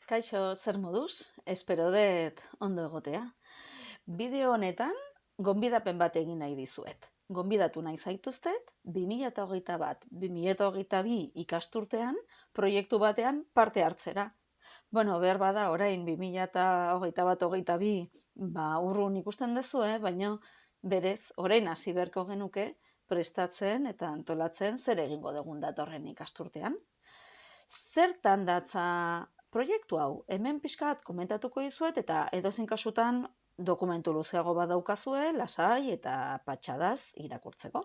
Kaixo, zer moduz? Espero dut ondo egotea. Bideo honetan, gonbidapen bat egin nahi dizuet. Gonbidatu nahi zaituztet, 2021-2022 ikasturtean, proiektu batean parte hartzera. Bueno, behar bada, orain 2021-2022, urrun ikusten duzue, baina berez, orain hasi beharko genuke, prestatzen eta antolatzen zer egingo dugun datorren ikasturtean. Zertan datza proiektu hau? Hemen pixka bat komentatuko dizuet eta edozein kasutan dokumentu luzeago badaukazue, lasai eta patxadaz irakurtzeko.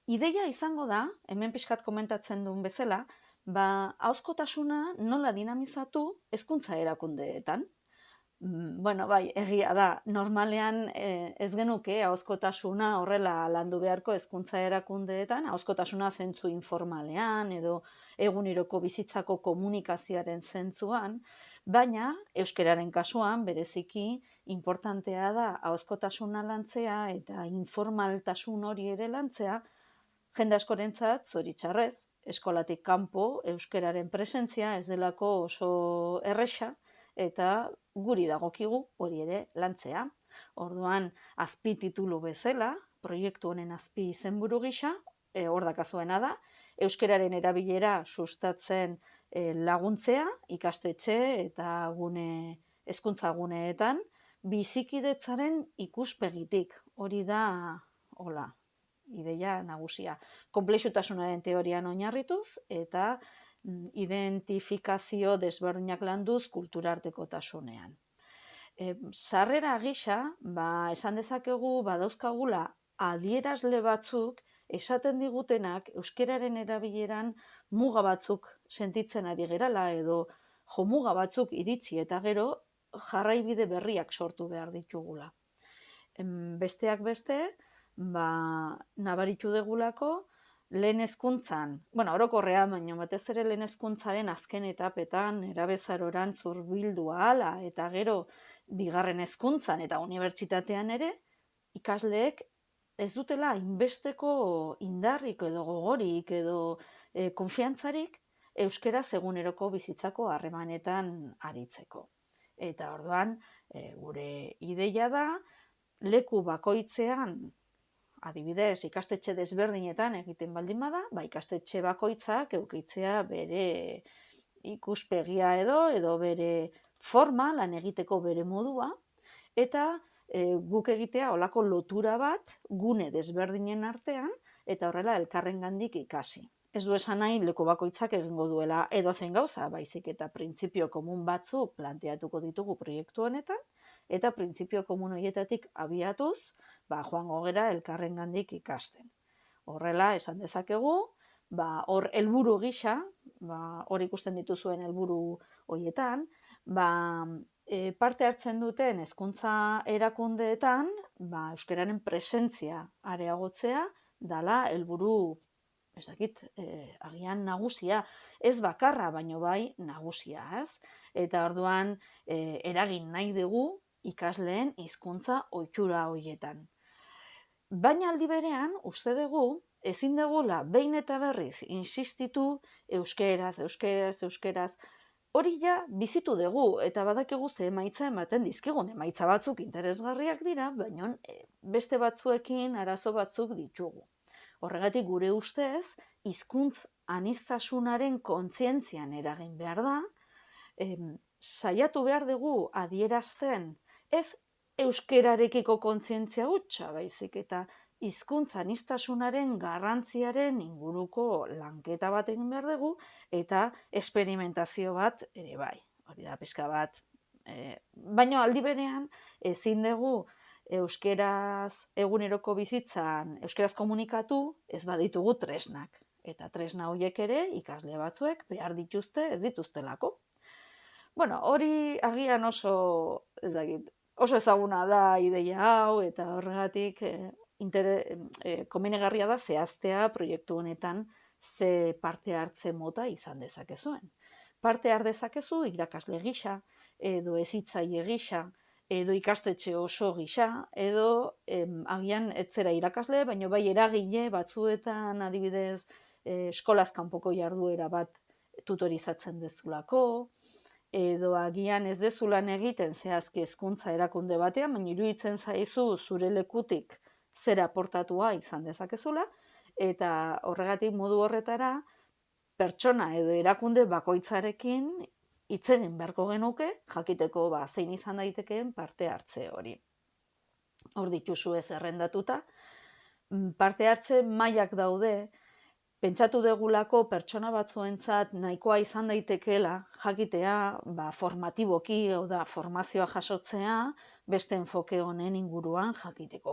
Ideia izango da, hemen pixkat komentatzen duen bezala, ahozkotasuna nola dinamizatu hezkuntza erakundeetan. Bueno, bai, egia da, normalean ez genuke ahozkotasuna horrela landu beharko hezkuntza erakundeetan, ahozkotasuna zentzu informalean edo eguneroko bizitzako komunikazioaren zentzuan, baina euskararen kasuan bereziki importantea da ahozkotasuna lantzea eta informaltasun hori ere lantzea, jende askorentzat zoritxarrez, eskolatik kanpo euskararen presentzia ez delako oso erresa, eta guri dagokigu hori ere lantzea. Orduan, azpititulu bezala, proiektu honen azpi izenburu gisa, hor dakazuena da, euskararen erabilera sustatzen laguntzea, ikastetxe eta hezkuntza guneetan, bizikidetzaren ikuspegitik. Hori da, hola, ideia nagusia. Konplexutasunaren teorian oinarrituz eta identifikazio desberdinak landuz kulturartekotasunean. Sarrera gisa, esan dezakegu badauzkagula adierazle batzuk esaten digutenak euskararen erabileran muga batzuk sentitzen ari gerala edo jomuga batzuk iritsi eta gero jarraibide berriak sortu behar ditugula. Besteak beste, nabaritu degulako, lehen hezkuntzan, orokorrean, baina batez ere lehen hezkuntzaren azken etapetan, erabezaroran zurbildu ahala, eta gero bigarren hezkuntzan eta unibertsitatean ere, ikasleek ez dutela inbesteko indarrik edo gogorik edo konfiantzarik euskaraz eguneroko bizitzako harremanetan aritzeko. Eta orduan, gure ideia da, leku bakoitzean, adibidez, ikastetxe desberdinetan egiten baldin bada, ikastetxe bakoitzak eukitzea bere ikuspegia edo bere forma, lan egiteko bere modua, eta guk egitea olako lotura bat gune desberdinen artean, eta horrela elkarrengandik ikasi. Ez du esan nahi leku bakoitzak egingo duela edozein gauza, baizik eta printzipio komun batzuk planteatuko ditugu proiektu honetan, eta printzipio komun horietatik abiatuz, joango gera elkarrengandik ikasten. Horrela, esan dezakegu, hor helburu gisa, hor ikusten dituzuen helburu horietan, parte hartzen duten hezkuntza erakundeetan, euskararen presentzia areagotzea, dala helburu agian nagusia, ez bakarra, baino bai nagusia, ez? Eta orduan eragin nahi dugu ikasleen hizkuntza ohitura horietan. Baina aldi berean, uste dugu, ezin dugula behin eta berriz insistitu euskeraz, hori ja bizitu dugu, eta badakigu ze emaitza ematen dizkigun, emaitza batzuk interesgarriak dira, baina beste batzuekin arazo batzuk ditugu. Horregatik gure ustez, hizkuntz aniztasunaren kontzientzian eragin behar da, saiatu behar dugu adierazten, ez euskerarekiko kontzientzia hutsa, baizik eta hizkuntz aniztasunaren garrantziaren inguruko lanketa bat egin behar dugu, eta esperimentazio bat ere bai. Hori da, pixka bat. Baina aldi berean, ezin dugu euskeraz eguneroko bizitzan, euskeraz komunikatu, ez baditugu tresnak. Eta tresna horiek ere, ikasle batzuek behar dituzte, ez dituztelako. Hori agian oso ezaguna da ideia hau, eta horregatik komenigarria da zehaztea proiektu honetan ze parte hartze mota izan dezakezuen. Parte har dezakezu irakasle gisa, edo hezitzaile gisa, edo ikastetxe oso gisa, edo agian etzera irakasle, baina bai eragile batzuetan adibidez eskolaz kanpoko jarduera bat tutorizatzen dezulako, edo agian ez dezu lan egiten zehazki hezkuntza erakunde batean, baina iruditzen zaizu zure lekutik zer aportatua izan dezakezula, eta horregatik modu horretara pertsona edo erakunde bakoitzarekin hitz egin beharko genuke, jakiteko zein izan daitekeen parte hartze hori. Hor dituzu ez errendatuta, parte hartze mailak daude, pentsatu degulako pertsona batzuentzat nahikoa izan daitekeela jakitea formatiboki, formazioa jasotzea, beste enfoke honen inguruan jakiteko.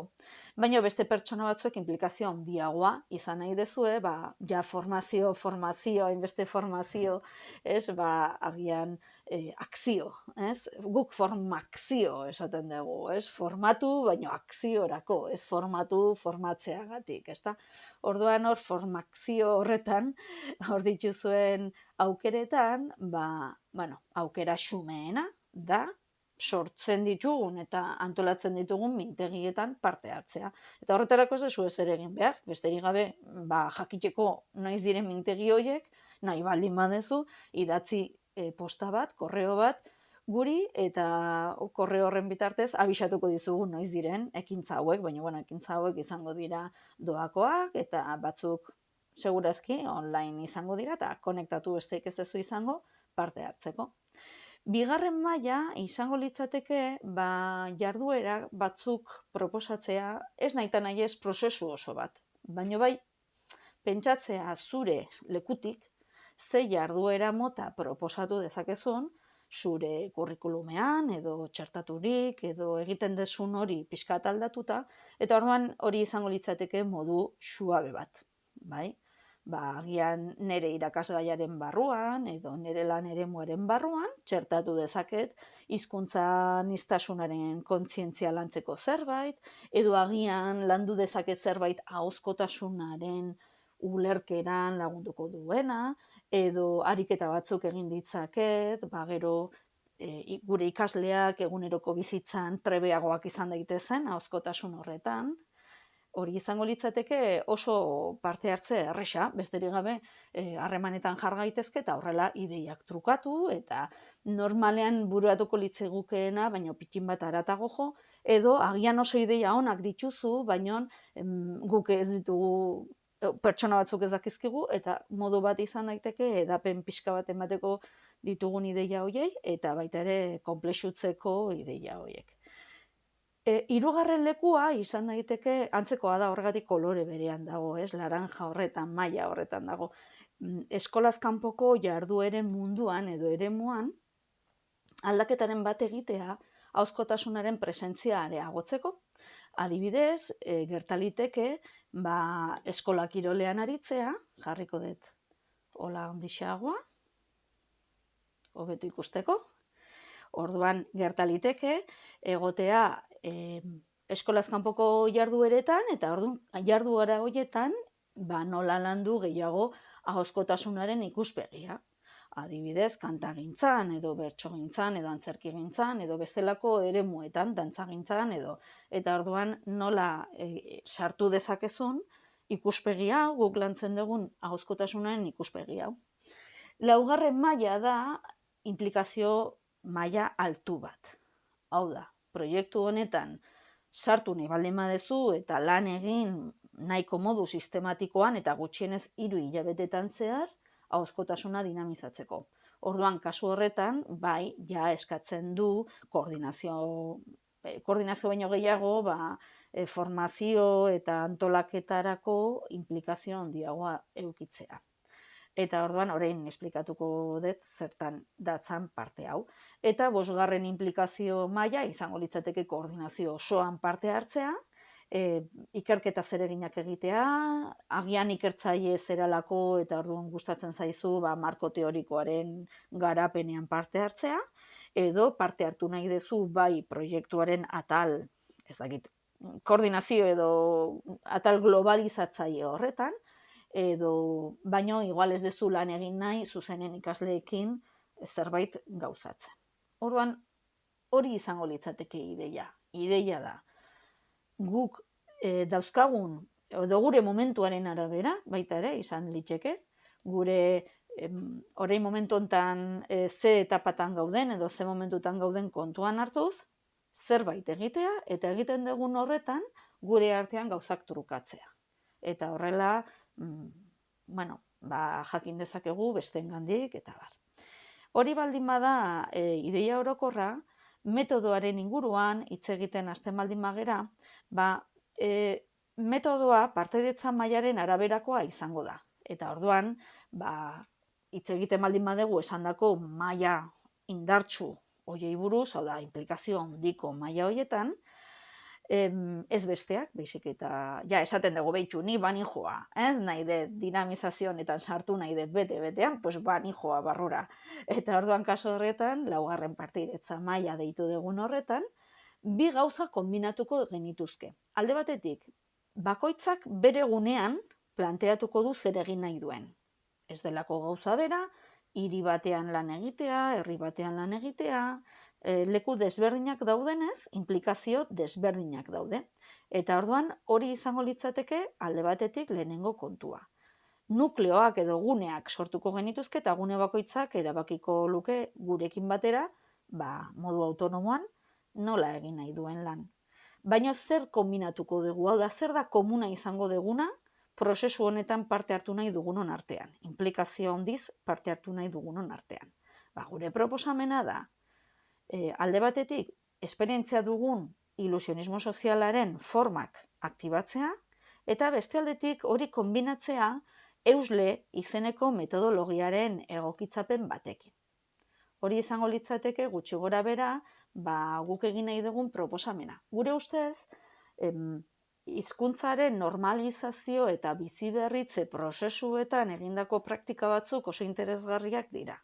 Baina beste pertsona batzuek implikazio handiagoa izan nahi dezue, ja formazio, hainbeste formazio, agian akzio, ez? Guk formakzio esaten dugu, ez? Formatu, baino akziorako, ez formatu formatzeagatik, ezta? Orduan hor formakzio horretan, hor dituzuen aukeretan, aukera xumeena da, sortzen ditugun eta antolatzen ditugun mintegietan parte hartzea. Eta horretarako ez dezu ezer egin behar, besterik gabe jakiteko noiz diren mintegi horiek, nahi baldin badezu, idatzi posta bat, korreo bat, guri eta korreo horren bitartez abisatuko dizugu noiz diren ekintza hauek, baina ekintza hauek izango dira doakoak eta batzuk segurazki online izango dira eta konektatu besteik ez dezu izango parte hartzeko. Bigarren maila izango litzateke jarduera batzuk proposatzea, ez nahita nahi ez prozesu oso bat, baina bai pentsatzea zure lekutik ze jarduera mota proposatu dezakezun, zure kurrikulumean edo txertaturik edo egiten desun hori pixkat aldatuta, eta orduan hori izango litzateke modu suabe bat, bai? Agian nire irakasgaiaren barruan edo nire lan eremuaren barruan txertatu dezaket hizkuntza aniztasunaren kontzientzia lantzeko zerbait, edo agian landu dezaket zerbait ahozkotasunaren ulerkeran lagunduko duena, edo ariketa batzuk egin ditzaket, gero gure ikasleak eguneroko bizitzan trebeagoak izan daitezen ahozkotasun horretan. Hori izango litzateke oso parte hartze erresa, besterik gabe harremanetan jar gaitezke eta horrela ideiak trukatu eta normalean buruatuko litzegukeena, baino pitin bat haratago jo, edo agian oso ideia onak dituzu, baino guk ez ditugu, pertsona batzuk ez dakizkigu, eta modu bat izan daiteke edapen pixka bat emateko ditugun ideia horiei, eta baita ere konplexutzeko ideia horiek. Hirugarren lekua izan daiteke antzekoa da, horregatik kolore berean dago, laranja horretan, maila horretan dago. Eskolaz kanpoko jardueren munduan edo eremuan aldaketaren bat egitea ahozkotasunaren presentzia areagotzeko. Adibidez, gertaliteke eskola kirolean aritzea, jarriko dut hola ondixeagoa, hobeto ikusteko. Orduan gertaliteke egotea eskolaz kanpoko jardueretan eta orduan jarduera horietan nola landu gehiago ahozkotasunaren ikuspegia. Adibidez, kantagintzan edo bertsogintzan edo antzerkigintzan edo bestelako eremuetan dantzagintzan edo eta orduan nola sartu dezakezun ikuspegi hau, guk lantzen dugun ahozkotasunaren ikuspegi hau. Laugarren maila da implikazio maila altu bat. Hau da, proiektu honetan sartu nahi baldin badezu eta lan egin nahiko modu sistematikoan eta gutxienez 3 hilabetetan zehar ahozkotasuna dinamizatzeko. Orduan, kasu horretan, ja eskatzen du koordinazio baino gehiago, formazio eta antolaketarako implikazio handiagoa edukitzea. Eta orduan, orain esplikatuko dut zertan datzan parte hau. Eta 5. implikazio maila izango litzateke koordinazio osoan parte hartzea, ikerketa zereginak egitea, agian ikertzaile zeralako eta orduan gustatzen zaizu marko teorikoaren garapenean parte hartzea, edo parte hartu nahi duzu proiektuaren atal, ez dakit, koordinazio edo atal globalizatzaile horretan, edo baino igual ez dezu lan egin nahi zuzenen ikasleekin zerbait gauzatzen. Orduan, hori izango litzateke ideia. Ideia da, guk dauzkagun, edo gure momentuaren arabera, baita ere, izan litzeke, gure orain momentu hontan ze etapatan gauden edo ze momentutan gauden kontuan hartuz, zerbait egitea eta egiten dugun horretan gure artean gauzak trukatzea. Eta horrela, jakin dezakegu besteengandik eta bar. Hori baldin bada ideia orokorra, metodoaren inguruan hitz egiten hasten baldin bagera, metodoa partaidetza mailaren araberakoa izango da. Eta orduan, hitz egiten baldin badegu esandako maila indartsu hoiei buruz, hau da, implikazio handiko maila hoietan, ez besteak, baizik eta, esaten dugu behitu, ni bani joa, ez nahi dut dinamizazio honetan sartu nahi dut bete-betean, pues bani joa barrura. Eta orduan kaso horretan, laugarren partaidetza maila deitu dugun horretan, bi gauza kombinatuko genituzke. Alde batetik, bakoitzak bere gunean planteatuko du zer egin nahi duen. Ez delako gauza bera, hiri batean lan egitea, herri batean lan egitea, leku desberdinak daudenez, implikazio desberdinak daude. Eta orduan hori izango litzateke alde batetik lehenengo kontua. Nukleoak edo guneak sortuko genituzke eta gune bakoitzak erabakiko luke gurekin batera, modu autonomoan, nola egin nahi duen lan. Baina zer kombinatuko dugu, hau da, zer da komuna izango duguna prozesu honetan parte hartu nahi dugunon artean. Implikazio handiz parte hartu nahi dugunon artean. Gure proposamena da, alde batetik, esperientzia dugun ilusionismo sozialaren formak aktibatzea, eta beste aldetik hori kombinatzea EUSLE izeneko metodologiaren egokitzapen batekin. Hori izango litzateke gutxi gora bera, guk egin nahi dugun proposamena. Gure ustez, hizkuntzaren normalizazio eta biziberritze prozesuetan egindako praktika batzuk oso interesgarriak dira.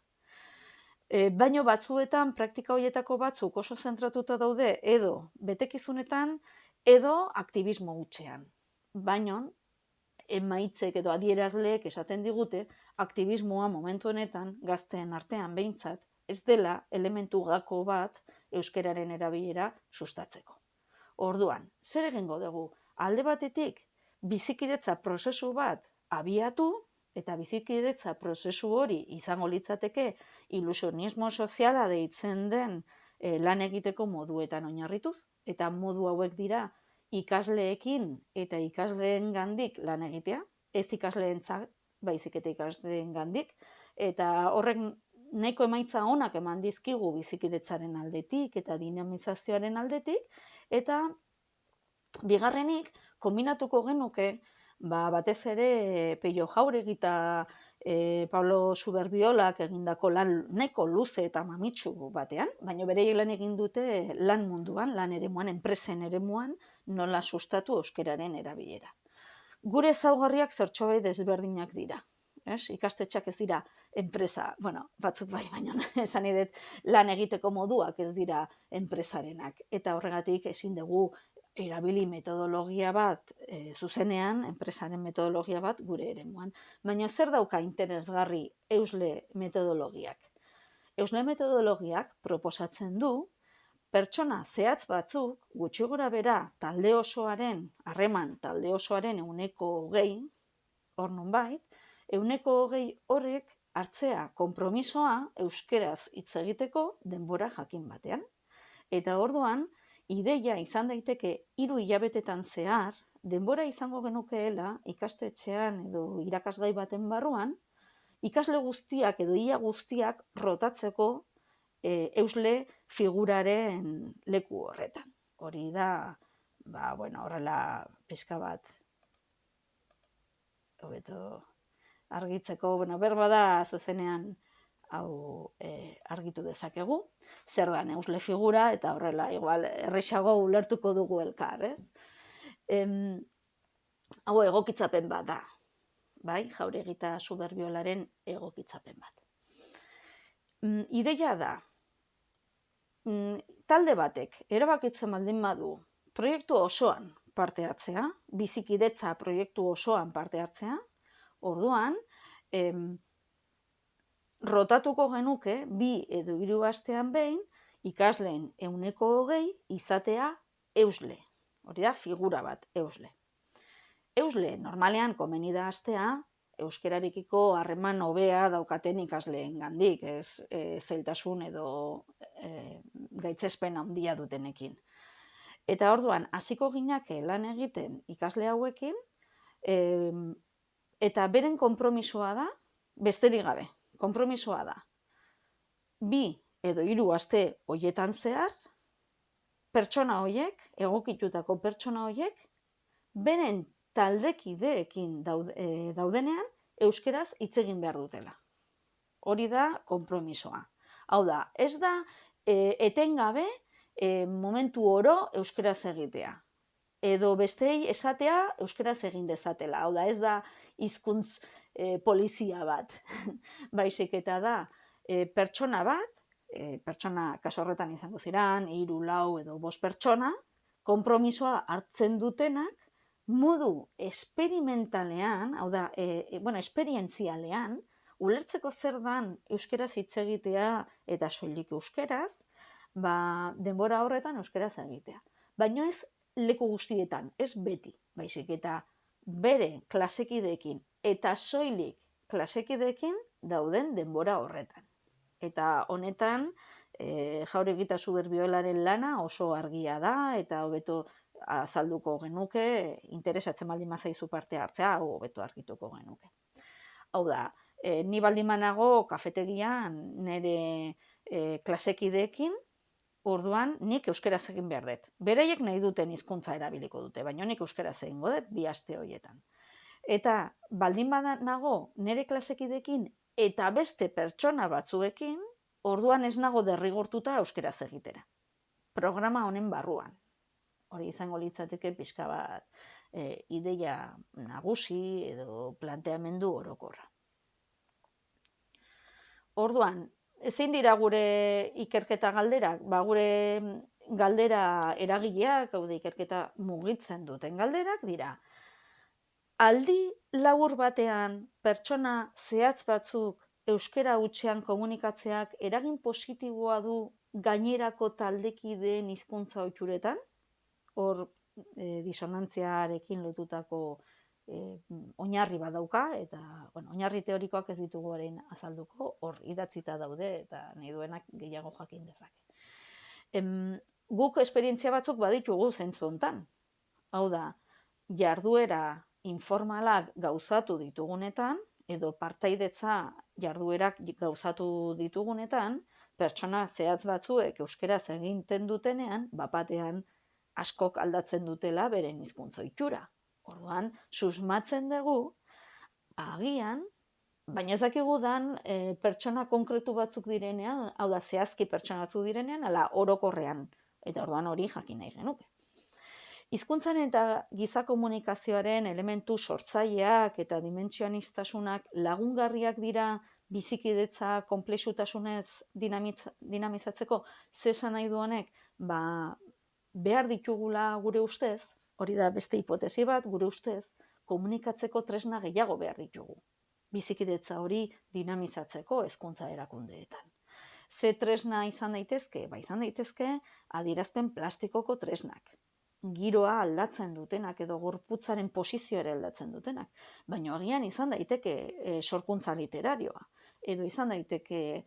Baino batzuetan, praktika horietako batzuk oso zentratuta daude edo betekizunetan edo aktivismo hutsean. Baino, emaitzek edo adierazleek esaten digute, aktivismoa momentu honetan, gazteen artean behintzat, ez dela elementu gako bat euskararen erabilera sustatzeko. Orduan, zer egingo dugu? Alde batetik, bizikidetza prozesu bat abiatu, eta bizikidetza prozesu hori izango litzateke ilusionismo soziala deitzen den lan egiteko moduetan oinarrituz, eta modu hauek dira ikasleekin eta ikasleengandik lan egitea, ez ikasleentzat, baizik eta ikasleengandik, eta horrek nahiko emaitza onak eman dizkigu bizikidetzaren aldetik eta dinamizazioaren aldetik, eta bigarrenik kombinatuko genuke batez ere Peio Jauregi eta Pablo Suberbiolak egindako lan nahiko luze eta mamitsu batean, baina bereiek lan egin dute lan munduan, lan eremuan, enpresen eremuan, nola sustatu euskararen erabilera. Gure ezaugarriak zertxobait desberdinak dira. Ikastetxeak ez dira enpresa, batzuk bai, baina esan dut lan egiteko moduak ez dira enpresarenak. Eta horregatik ezin dugu erabili metodologia bat zuzenean, enpresaren metodologia bat gure eremuan. Baina zer dauka interesgarri EUSLE metodologiak? EUSLE metodologiak proposatzen du pertsona zehatz batzuk, gutxi gora bera talde osoaren, harreman talde osoaren 20%, hor nonbait, 20% horrek hartzea konpromisoa euskeraz hitz egiteko denbora jakin batean. Eta orduan, ideia izan daiteke 3 hilabetetan zehar, denbora izango genukeela ikastetxean edo irakasgai baten barruan, ikasle guztiak edo ia guztiak rotatzeko EUSLE figuraren leku horretan. Hori da, horrela pixka bat hobeto argitzeko, berba da zuzenean hau argitu dezakegu, zer da EUSLE figura, eta horrela igual errexago ulertuko dugu elkar, ez? Hau egokitzapen bat da, bai, Jauregi eta Suberbiolaren egokitzapen bat. Ideia da, talde batek erabakitzen baldin badu proiektu osoan parte hartzea, bizikidetza proiektu osoan parte hartzea, orduan, rotatuko genuke 2 edo 3 astean behin ikasleen 20% izatea EUSLE. Hori da figura bat, EUSLE. EUSLE normalean komeni da hastea euskararekiko harreman hobea daukaten ikasleengandik, ez zailtasun edo gaitzespen handia dutenekin. Eta orduan, hasiko ginake lan egiten ikasle hauekin, eta beren konpromisoa da, besterik gabe, konpromisoa da. 2 edo 3 aste hoietan zehar, pertsona horiek, egokitutako pertsona horiek, beren taldekideekin daudenean, euskeraz hitz egin behar dutela. Hori da konpromisoa. Hau da, ez da etengabe momentu oro euskeraz egitea. Edo besteei esatea euskeraz egin dezatela. Hau da, ez da hizkuntz polizia bat. Baizik eta da pertsona bat, pertsona kasu horretan izango ziren, 3, 4 edo 5 pertsona, konpromisoa hartzen dutenak, modu esperimentalean, hau da, esperientzialean, ulertzeko zer dan euskeraz hitz egitea eta soilik euskeraz, denbora horretan euskeraz egitea. Baina ez leku guztietan, ez beti, baizik eta bere klasekideekin eta soilik klasekideekin dauden denbora horretan. Eta honetan, Jauregita Zuberbiolaren lana oso argia da eta hobeto azalduko genuke, interesatzen baldin bazaizu parte hartzea, hobeto argituko genuke. Hau da, ni baldin banago kafetegian nire klasekideekin, orduan nik euskeraz egin behar dut. Beraiek nahi duten hizkuntza erabiliko dute, baina nik euskeraz egingo dut 2 aste horietan. Eta baldin banago nire klasekideekin eta beste pertsona batzuekin, orduan ez nago derrigortuta euskeraz egitera. Programa honen barruan. Hori izango litzateke pixka bat ideia nagusi edo planteamendu orokorra. Orduan, zein dira gure ikerketa galderak? Gure galdera eragileak, hau da ikerketa mugitzen duten galderak dira. Aldi labur batean pertsona zehatz batzuk euskera hutsean komunikatzeak eragin positiboa du gainerako taldekideen hizkuntza ohituretan? Hor disonantziarekin lotutako oinarri bat dauka, eta oinarri teorikoak ez ditugu orain azalduko, hor idatzita daude eta nahi duenak gehiago jakin dezake. Guk esperientzia batzuk baditugu zentzu hontan. Hau da, jarduera informalak gauzatu ditugunetan, edo partaidetza jarduerak gauzatu ditugunetan, pertsona zehatz batzuek euskeraz egiten dutenean, bapatean askok aldatzen dutela beren hizkuntza ohitura. Orduan, susmatzen dugu, agian, baina ez dakigu dan pertsona konkretu batzuk direnean, hau da zehazki pertsona batzuk direnean, ala orokorrean, eta orduan hori jakin nahi genuke. Hizkuntzan eta giza komunikazioaren elementu sortzaileak eta dimentsionistasunak lagungarriak dira bizikidetza konplexutasunez dinamizatzeko, zer esan nahi du honek, behar ditugula gure ustez, hori da beste hipotesi bat, gure ustez, komunikatzeko tresna gehiago behar ditugu. Bizikidetza hori dinamizatzeko hezkuntza erakundeetan. Ze tresna izan daitezke? Izan daitezke adierazpen plastikoko tresnak. Giroa aldatzen dutenak edo gorputzaren posizioa aldatzen dutenak. Baina agian izan daiteke sorkuntza literarioa, edo izan daiteke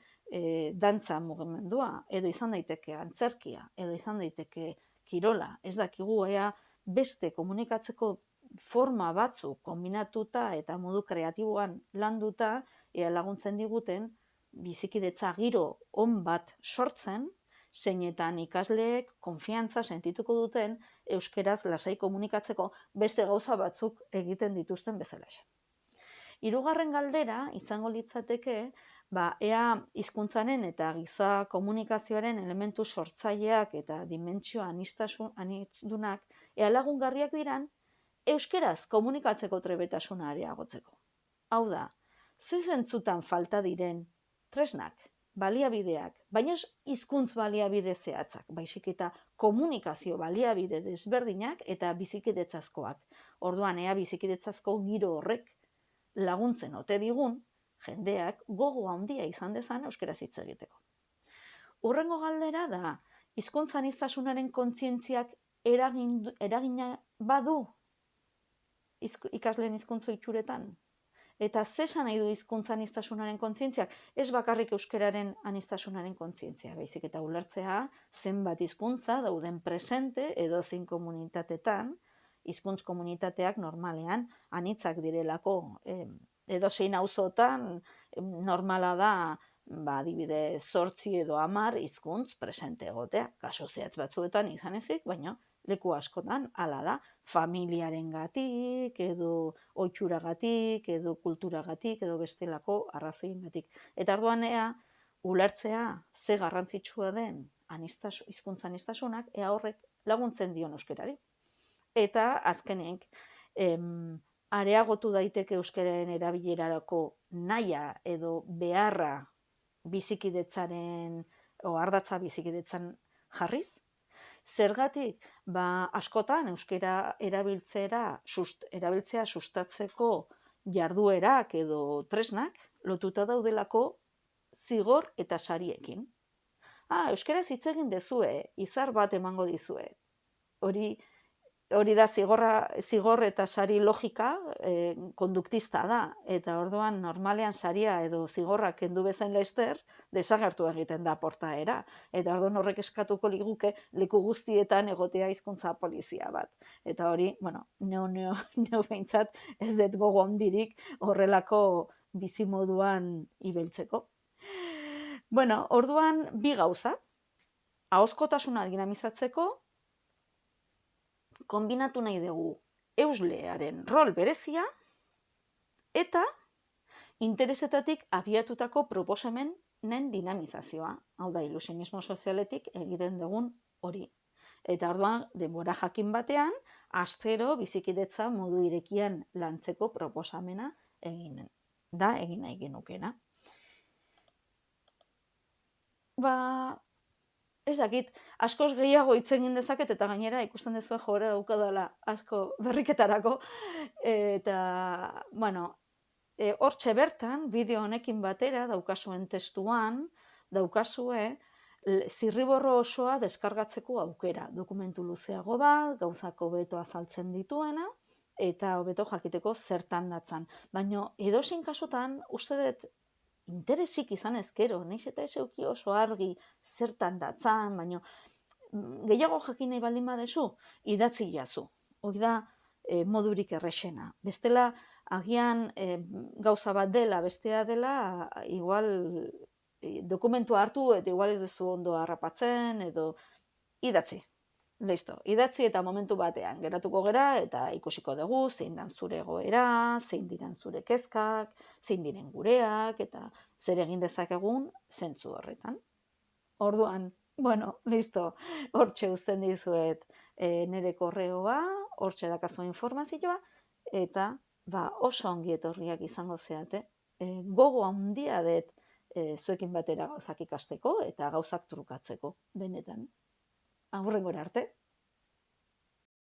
dantza mugimendua, edo izan daiteke antzerkia, edo izan daiteke kirola. Ez dakigu ea beste komunikatzeko forma batzuk kombinatuta eta modu kreatiboan landuta ea laguntzen diguten bizikidetza giro on bat sortzen, zeinetan ikasleek konfiantza sentituko duten euskeraz lasai komunikatzeko beste gauza batzuk egiten dituzten bezalaxe. 3. galdera izango litzateke, ea hizkuntzaren eta giza komunikazioaren elementu sortzaileak eta dimentsio anizdunak ea lagungarriak diran euskeraz komunikatzeko trebetasuna areagotzeko. Hau da, ze zentzutan falta diren tresnak, baliabideak, baina ez hizkuntz baliabide zehatzak, baizik eta komunikazio baliabide desberdinak eta bizikidetzazkoak. Orduan, ea bizikidetzazko giro horrek laguntzen ote digun, jendeak gogo handia izan dezan euskeraz hitz egiteko. Hurrengo galdera da, hizkuntza aniztasunaren kontzientziak eragina badu ikasleen hizkuntza ohituretan? Eta zesan nahi du hizkuntza aniztasunaren kontzientziak? Ez bakarrik euskararen aniztasunaren kontzientzia, baizik eta ulertzea zenbat hizkuntza dauden presente edozein komunitatetan, hizkuntz komunitateak normalean anitzak direlako, edozein auzotan normala da, adibidez 8 edo 10 hizkuntz presente egotea, kasu zehatz batzuetan izan ezik, baina leku askotan hala da, familiarengatik edo ohitxuragatik edo kulturagatik edo bestelako arrazoiengatik. Eta orduan ulertzea ze garrantzitsua den hizkuntza aniztasunak, ea horrek laguntzen dion euskarari. Eta azkenik, areagotu daiteke euskararen erabilerarako nahia edo beharra bizikidetzaren o ardatza bizikidetzan jarriz. Zergatik, askotan euskara erabiltzea sustatzeko jarduerak edo tresnak lotuta daudelako zigor eta sariekin. Euskaraz hitz egin dezue, izar bat emango dizue. Hori da zigor eta sari logika konduktista da, eta orduan normalean saria edo zigorrak kendu bezain laster, desagertu egiten da portaera. Eta orduan horrek eskatuko liguke leku guztietan egotea hizkuntza polizia bat. Eta hori, neu behintzat ez dut gogo handirik horrelako bizimoduan ibeltzeko. Orduan bi gauza, ahozkotasuna dinamizatzeko, konbinatu nahi dugu euslearen rol berezia eta interesetatik abiatutako proposamenen dinamizazioa. Hau da, ilusionismo sozialetik egiten dugun hori. Eta orduan, denbora jakin batean, astero bizikidetza modu irekian lantzeko proposamena egin nahi genukena. Ez dakit, askoz gehiago hitz egin dezaket, eta gainera ikusten dezue jore daukadala asko berriketarako. Eta, hortxe bertan, bideo honekin batera, daukazuen testuan, daukazue zirriborro osoa deskargatzeko aukera. Dokumentu luzeago bat, gauzako hobeto azaltzen dituena, eta hobeto jakiteko zertan datzan. Baina edozein kasutan, uste dut, interesik izan ezkero, nahiz eta ez euki oso argi zertan datzan, baina gehiago jakin nahi baldin badezu, idatzi jazu. Hori da modurik errexena. Bestela, agian gauza bat dela, bestea dela, igual dokumentua hartu eta igual ez dezu ondo harrapatzen, edo idatzi. Listo, idatzi eta momentu batean geratuko gera eta ikusiko dugu zein dan zure egoera, zein diren zure kezkak, zein diren gureak eta zer egin dezakegun zentzu horretan. Orduan, listo, hortxe uzten dizuet nire korreoa, hortxe dakazu informazioa eta oso ongi etorriak izango zeate. Gogo handia dut zuekin batera gauzak ikasteko eta gauzak trukatzeko, benetan. Agurrengora arte.